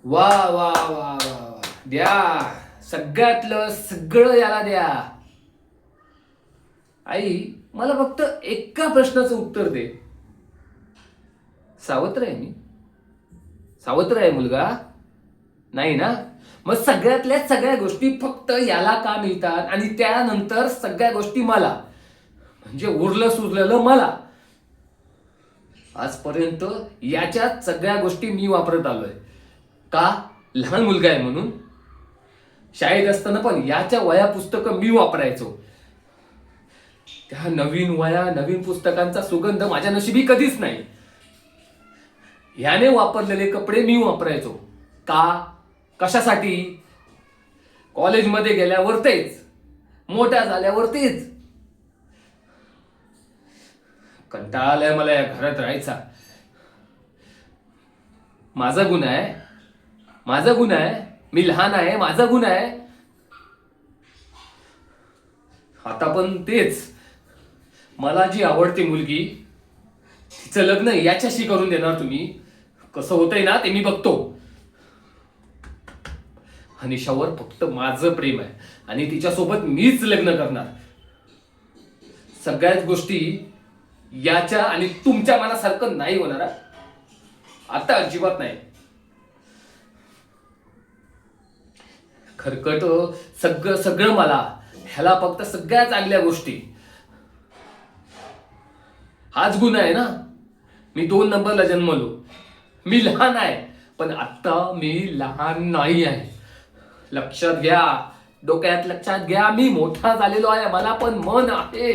वा वा वा वा वा, द्या सगळ्यातलं सगळं याला द्या. आई, मला फक्त एका प्रश्नाचं उत्तर दे. सावत्र आहे मी? सावत्र आहे मुलगा? नाही ना? मग सगळ्यातल्या सगळ्या गोष्टी फक्त याला का मिळतात आणि त्यानंतर सगळ्या गोष्टी मला, म्हणजे उरलं सुरलेलं मला. आजपर्यंत याच्यात सगळ्या गोष्टी मी वापरत आलोय. का? लहान मुलगा आहे म्हणून. शाळेत असताना पण याच्या वह्या पुस्तकं मी वापरायचो. त्या नवीन वह्या नवीन पुस्तकांचा सुगंध माझ्या नशिबी कधीच नाही. ह्याने वापरलेले कपडे मी वापरायचो. का? कशासाठी? कॉलेजमध्ये गेल्यावर तेच, मोठ्या झाल्यावर तेच. कंटाळा आलाय मला या घरात राहायचा. माझा गुन्हा आहे, माझा गुन्हा आहे. मी लहान आहे, माझा गुन्हा आहे. आता पण तेच, मला जी आवडते मुलगी तिचं लग्न याच्याशी करून देणार तुम्ही. कसं होतंय ना ते मी बघतो. अनिशावर फक्त माझं प्रेम आहे आणि तिच्यासोबत मीच लग्न करणार. सगळ्याच गोष्टी याच्या आणि तुमच्या मनासारखं नाही होणार हा. आता अजिबात नाही. खरकट सगळं सगळं मला, ह्याला फक्त सगळ्या चांगल्या गोष्टी. हाच गुन्हा आहे ना? मी 2 नंबरला जन्मलो. मी लहान आहे, पण आता मी लहान नाही आहे. लक्षात घ्या, डोक्यात लक्षात घ्या. मी मोठा झालेलो आहे, मला पण मन आहे.